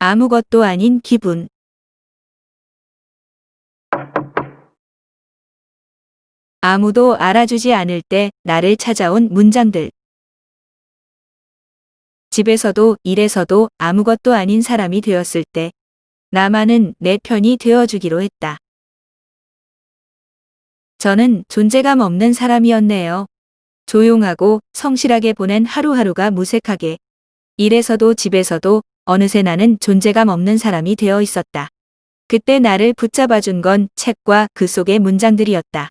아무것도 아닌 기분. 아무도 알아주지 않을 때 나를 찾아온 문장들. 집에서도 일에서도 아무것도 아닌 사람이 되었을 때 나만은 내 편이 되어주기로 했다. 저는 존재감 없는 사람이었네요. 조용하고 성실하게 보낸 하루하루가 무색하게. 일에서도 집에서도 어느새 나는 존재감 없는 사람이 되어 있었다. 그때 나를 붙잡아준 건 책과 그 속의 문장들이었다.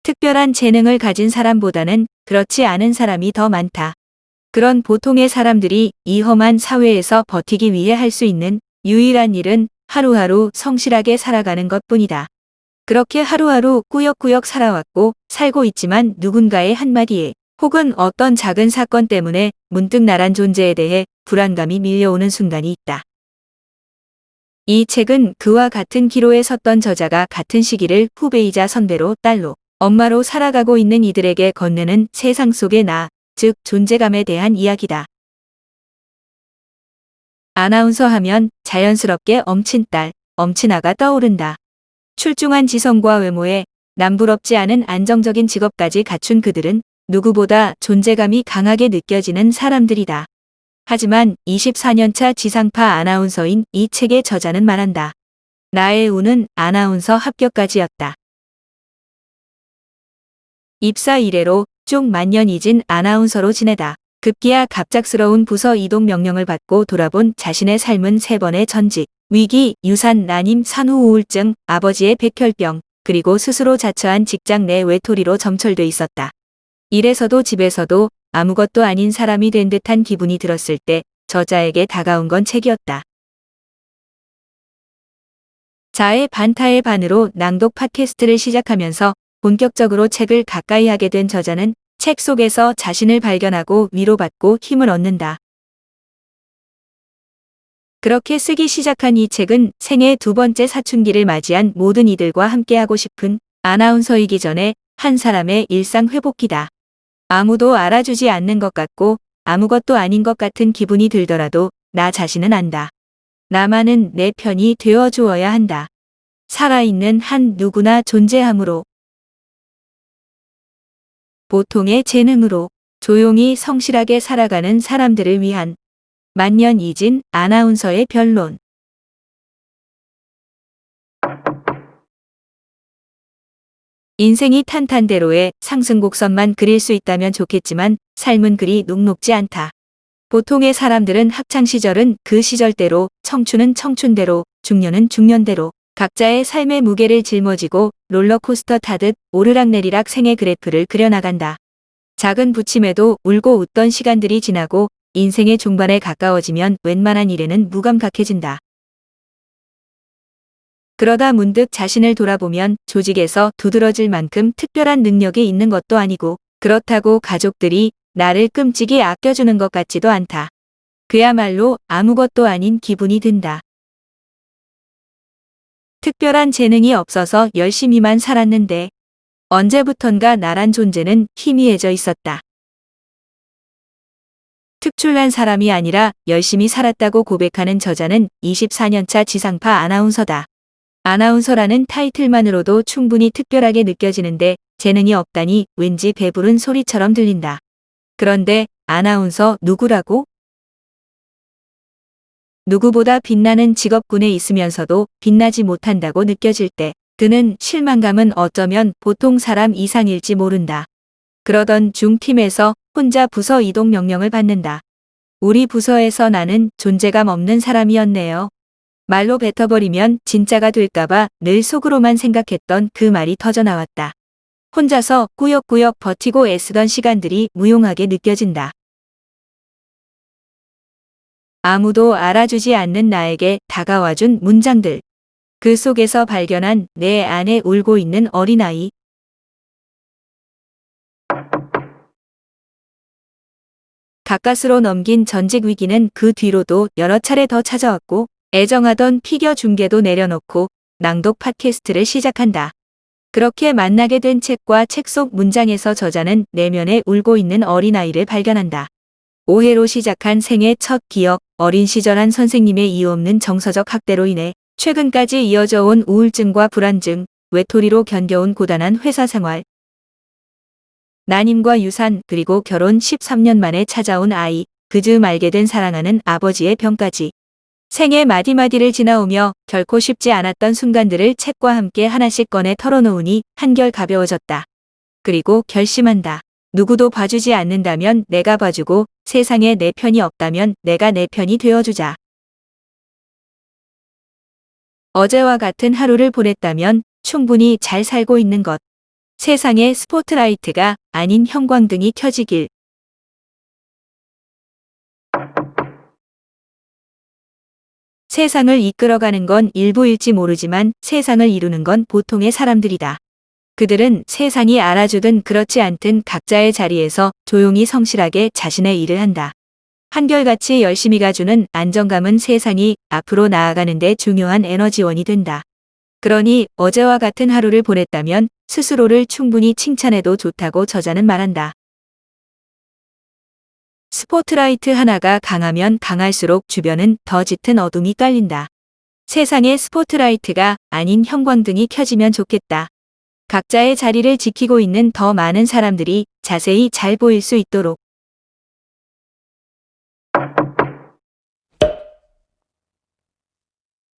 특별한 재능을 가진 사람보다는 그렇지 않은 사람이 더 많다. 그런 보통의 사람들이 이 험한 사회에서 버티기 위해 할 수 있는 유일한 일은 하루하루 성실하게 살아가는 것뿐이다. 그렇게 하루하루 꾸역꾸역 살아왔고 살고 있지만 누군가의 한마디에 혹은 어떤 작은 사건 때문에 문득 나란 존재에 대해 불안감이 밀려오는 순간이 있다. 이 책은 그와 같은 기로에 섰던 저자가 같은 시기를 후배이자 선배로 딸로 엄마로 살아가고 있는 이들에게 건네는 세상 속의 나, 즉 존재감에 대한 이야기다. 아나운서 하면 자연스럽게 엄친 딸, 엄친아가 떠오른다. 출중한 지성과 외모에 남부럽지 않은 안정적인 직업까지 갖춘 그들은 누구보다 존재감이 강하게 느껴지는 사람들이다. 하지만 24년차 지상파 아나운서인 이 책의 저자는 말한다. 나의 운은 아나운서 합격까지였다. 입사 이래로 쭉 만년 잊은 아나운서로 지내다 급기야 갑작스러운 부서 이동 명령을 받고 돌아본 자신의 삶은 3번의 전직, 위기, 유산, 난임, 산후 우울증, 아버지의 백혈병, 그리고 스스로 자처한 직장 내 외톨이로 점철돼 있었다. 일에서도 집에서도 아무것도 아닌 사람이 된 듯한 기분이 들었을 때 저자에게 다가온 건 책이었다. 자의 반타의 반으로 낭독 팟캐스트를 시작하면서 본격적으로 책을 가까이 하게 된 저자는 책 속에서 자신을 발견하고 위로받고 힘을 얻는다. 그렇게 쓰기 시작한 이 책은 생애 2번째 사춘기를 맞이한 모든 이들과 함께하고 싶은 아나운서이기 전에 한 사람의 일상 회복기다. 아무도 알아주지 않는 것 같고 아무것도 아닌 것 같은 기분이 들더라도 나 자신은 안다. 나만은 내 편이 되어주어야 한다. 살아있는 한 누구나 존재함으로. 보통의 재능으로 조용히 성실하게 살아가는 사람들을 위한 만년 잊은 아나운서의 변론. 인생이 탄탄대로의 상승곡선만 그릴 수 있다면 좋겠지만 삶은 그리 녹록지 않다. 보통의 사람들은 학창시절은 그 시절대로, 청춘은 청춘대로, 중년은 중년대로 각자의 삶의 무게를 짊어지고 롤러코스터 타듯 오르락내리락 생의 그래프를 그려나간다. 작은 부침에도 울고 웃던 시간들이 지나고 인생의 중반에 가까워지면 웬만한 일에는 무감각해진다. 그러다 문득 자신을 돌아보면 조직에서 두드러질 만큼 특별한 능력이 있는 것도 아니고 그렇다고 가족들이 나를 끔찍이 아껴주는 것 같지도 않다. 그야말로 아무것도 아닌 기분이 든다. 특별한 재능이 없어서 열심히만 살았는데 언제부턴가 나란 존재는 희미해져 있었다. 특출난 사람이 아니라 열심히 살았다고 고백하는 저자는 24년차 지상파 아나운서다. 아나운서라는 타이틀만으로도 충분히 특별하게 느껴지는데 재능이 없다니 왠지 배부른 소리처럼 들린다. 그런데 아나운서 누구라고? 누구보다 빛나는 직업군에 있으면서도 빛나지 못한다고 느껴질 때 그는 실망감은 어쩌면 보통 사람 이상일지 모른다. 그러던 중 팀에서 혼자 부서 이동 명령을 받는다. 우리 부서에서 나는 존재감 없는 사람이었네요. 말로 뱉어버리면 진짜가 될까봐 늘 속으로만 생각했던 그 말이 터져나왔다. 혼자서 꾸역꾸역 버티고 애쓰던 시간들이 무용하게 느껴진다. 아무도 알아주지 않는 나에게 다가와준 문장들. 그 속에서 발견한 내 안에 울고 있는 어린아이. 가까스로 넘긴 전직 위기는 그 뒤로도 여러 차례 더 찾아왔고 애정하던 피겨 중계도 내려놓고 낭독 팟캐스트를 시작한다. 그렇게 만나게 된 책과 책 속 문장에서 저자는 내면에 울고 있는 어린아이를 발견한다. 오해로 시작한 생애 첫 기억, 어린 시절 한 선생님의 이유 없는 정서적 학대로 인해 최근까지 이어져 온 우울증과 불안증, 외톨이로 견뎌온 고단한 회사 생활, 난임과 유산, 그리고 결혼 13년 만에 찾아온 아이, 그 즈음 알게 된 사랑하는 아버지의 병까지. 생애 마디마디를 지나오며 결코 쉽지 않았던 순간들을 책과 함께 하나씩 꺼내 털어놓으니 한결 가벼워졌다. 그리고 결심한다. 누구도 봐주지 않는다면 내가 봐주고, 세상에 내 편이 없다면 내가 내 편이 되어주자. 어제와 같은 하루를 보냈다면 충분히 잘 살고 있는 것. 세상에 스포트라이트가 아닌 형광등이 켜지길. 세상을 이끌어가는 건 일부일지 모르지만 세상을 이루는 건 보통의 사람들이다. 그들은 세상이 알아주든 그렇지 않든 각자의 자리에서 조용히 성실하게 자신의 일을 한다. 한결같이 열심히가 주는 안정감은 세상이 앞으로 나아가는데 중요한 에너지원이 된다. 그러니 어제와 같은 하루를 보냈다면 스스로를 충분히 칭찬해도 좋다고 저자는 말한다. 스포트라이트 하나가 강하면 강할수록 주변은 더 짙은 어둠이 깔린다. 세상에 스포트라이트가 아닌 형광등이 켜지면 좋겠다. 각자의 자리를 지키고 있는 더 많은 사람들이 자세히 잘 보일 수 있도록.